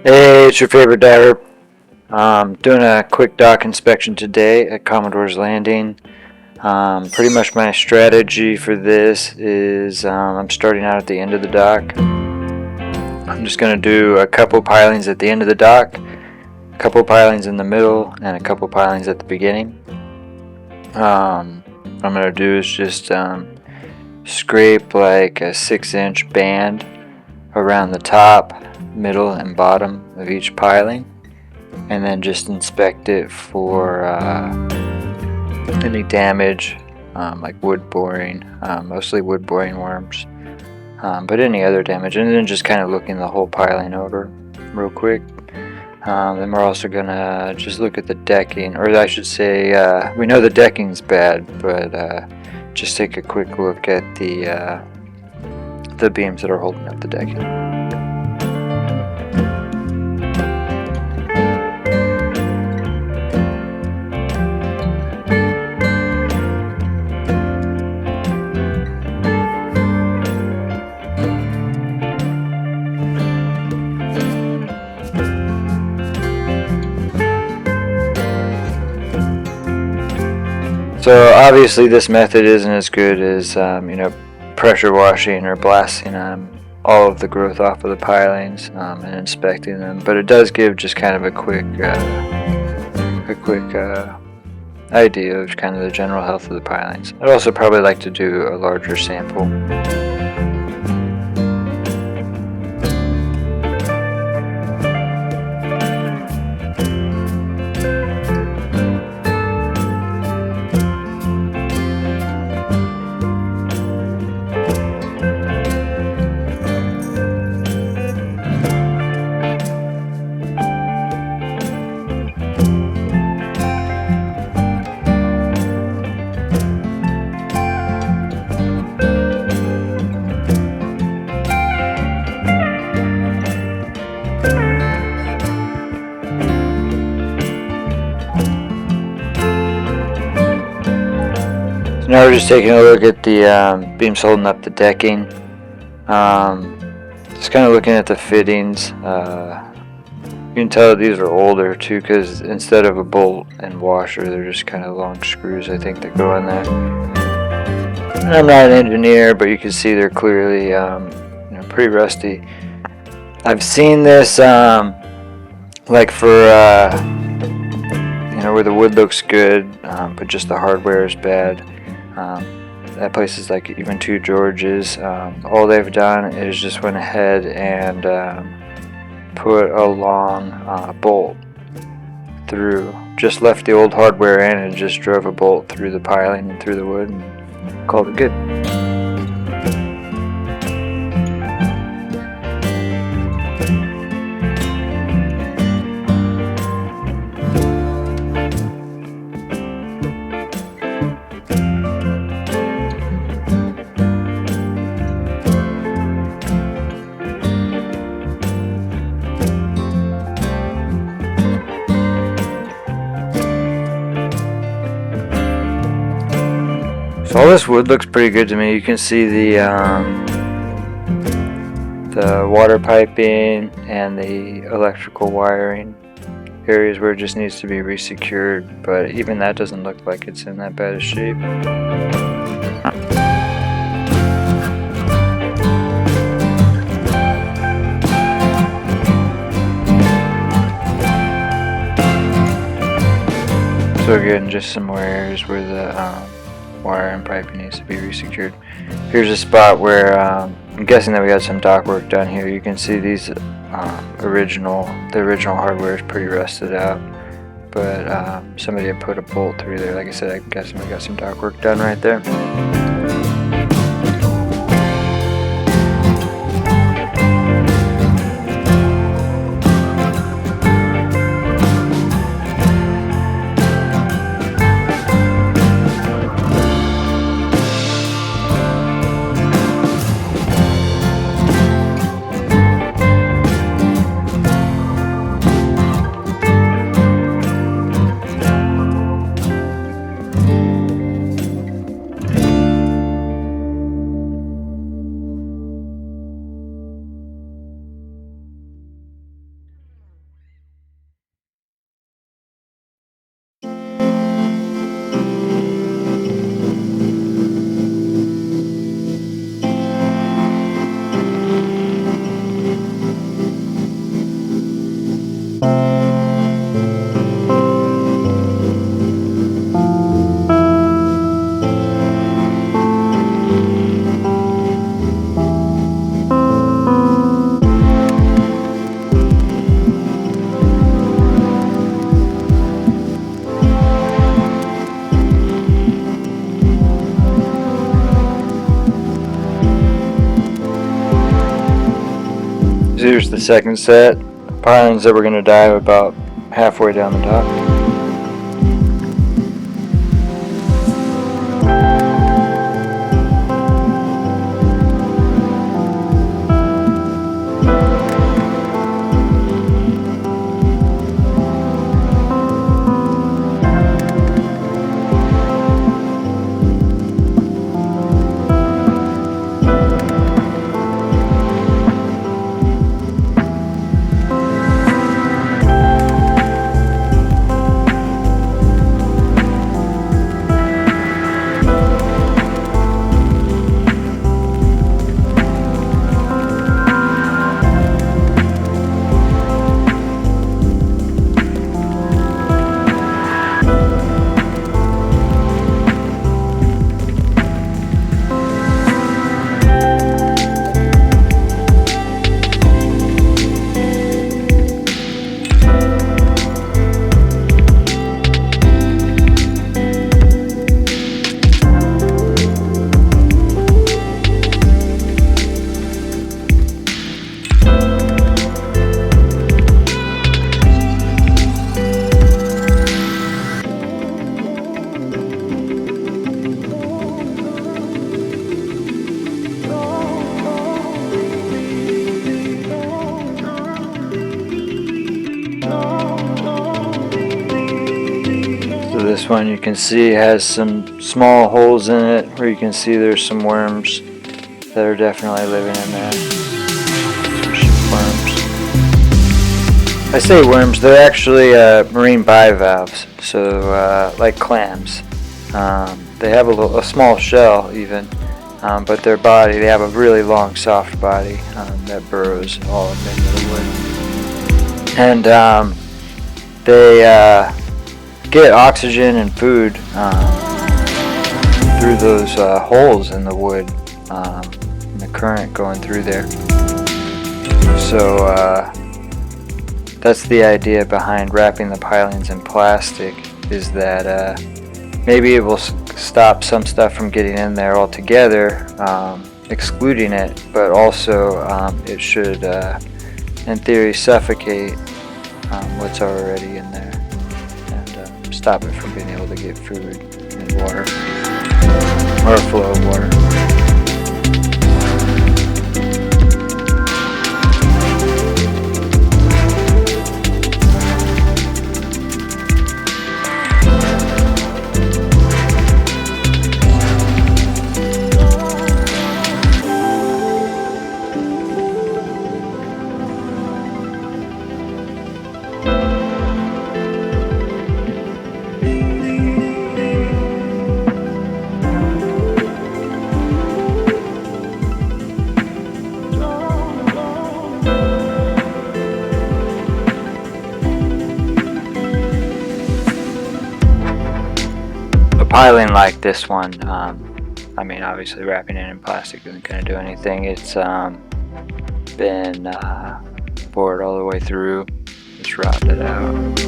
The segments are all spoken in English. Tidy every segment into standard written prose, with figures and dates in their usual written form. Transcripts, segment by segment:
Hey, it's your favorite diver. Doing a quick dock inspection today at Commodore's Landing. Pretty much my strategy for this is I'm starting out at the end of the dock. I'm just going to do a couple pilings at the end of the dock, a couple pilings in the middle, and a couple pilings at the beginning. What I'm going to do is just scrape like a 6-inch band around the top, middle, and bottom of each piling, and then just inspect it for any damage, like wood boring, mostly wood boring worms, but any other damage, and then just kind of looking the whole piling over real quick. Then we're also gonna just look at the decking, or I should say, we know the decking's bad, but just take a quick look at the beams that are holding up the decking. So obviously this method isn't as good as pressure washing or blasting all of the growth off of the pilings and inspecting them, but it does give just kind of a quick idea of kind of the general health of the pilings. I'd also probably like to do a larger sample. Now we're just taking a look at the beams holding up the decking. Just kind of looking at the fittings. You can tell these are older too, because instead of a bolt and washer, they're just kind of long screws, I think, that go in there. And I'm not an engineer, but you can see they're clearly pretty rusty. I've seen this like for where the wood looks good, but just the hardware is bad. That place is like even Two Georges. All they've done is just went ahead and put a long bolt through. Just left the old hardware in and just drove a bolt through the piling and through the wood and called it good. So all this wood looks pretty good to me. You can see the water piping and the electrical wiring areas where it just needs to be resecured, but even that doesn't look like it's in that bad a shape. So again, just some more areas where the wire and piping needs to be resecured. Here's a spot where I'm guessing that we got some dock work done here. You can see these the original hardware is pretty rusted out, but somebody had put a bolt through there. Like I said, I'm guessing we got some dock work done right there. Here's the second set. Pilings that we're going to dive about halfway down the dock. This one you can see has some small holes in it where you can see there's some worms that are definitely living in there. Some shipworms. I say worms, they're actually marine bivalves, so like clams. They have a small shell even, but their body, they have a really long soft body that burrows all up into the wood. And they get oxygen and food through those holes in the wood, and the current going through there. So that's the idea behind wrapping the pilings in plastic, is that maybe it will stop some stuff from getting in there altogether, excluding it, but also it should, in theory, suffocate what's already in there. Stop it from being able to get food and water, or a flow of water. Piling like this one, I mean, obviously wrapping it in plastic isn't going to do anything. It's been bored all the way through, just rotted out.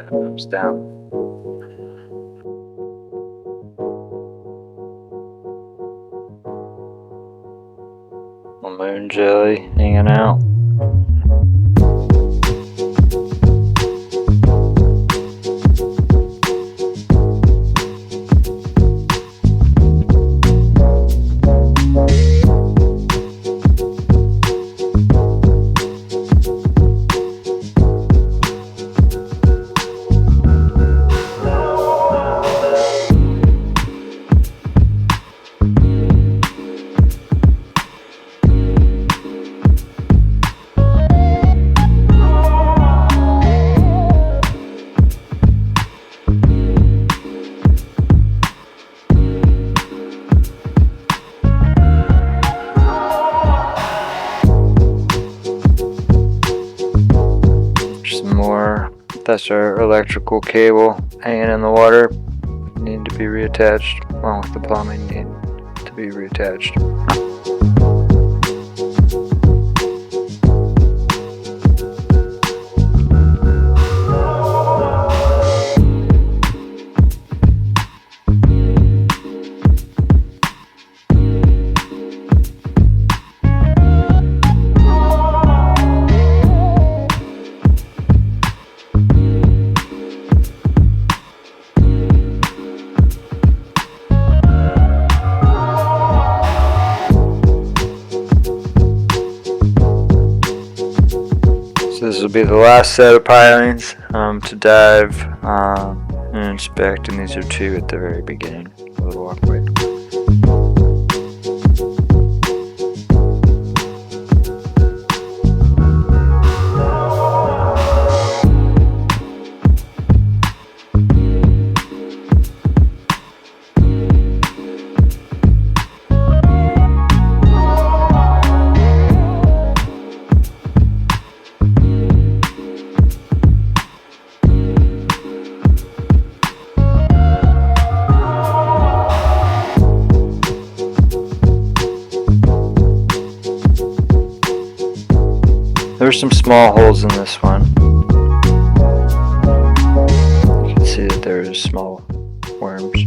Thumbs down. Moon jelly hanging out. That's our electrical cable hanging in the water. need to be reattached, along with the plumbing need to be reattached. So this will be the last set of pilings to dive and inspect, and these are two at the very beginning of the walkway. There's some small holes in this one. You can see that there's small worms.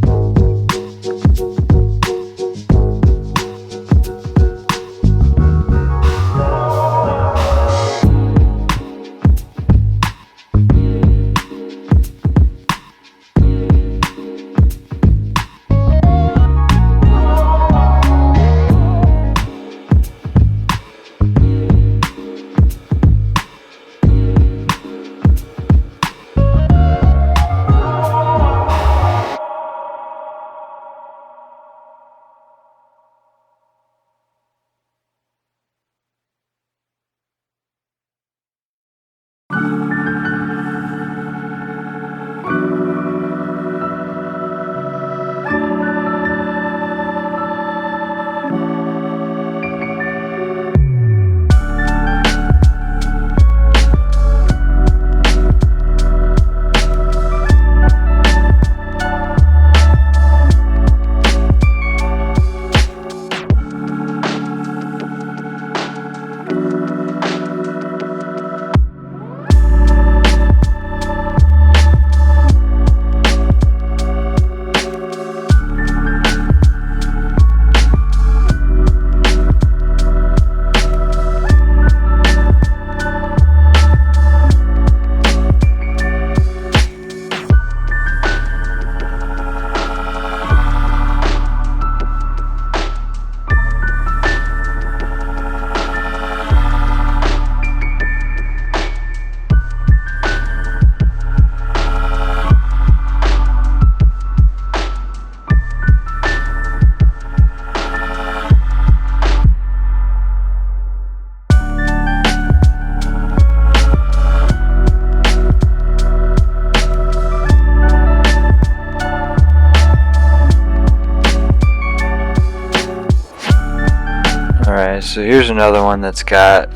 Alright, so here's another one that's got,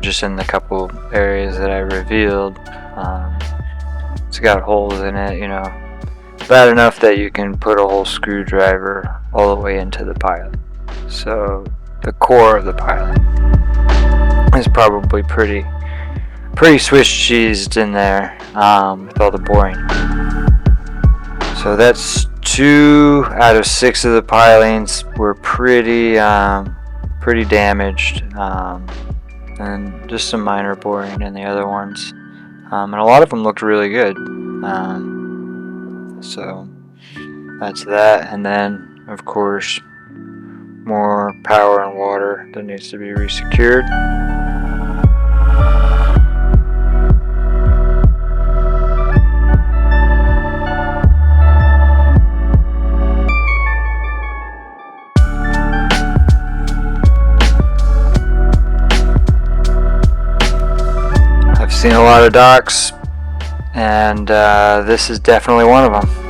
just in the couple areas that I revealed, it's got holes in it, bad enough that you can put a whole screwdriver all the way into the piling. So the core of the piling is probably pretty Swiss cheesed in there with all the boring. So that's 2 out of 6 of the pilings were pretty damaged, and just some minor boring in the other ones, and a lot of them looked really good. So that's that, and then of course more power and water that needs to be resecured. I've seen a lot of docks, and this is definitely one of them.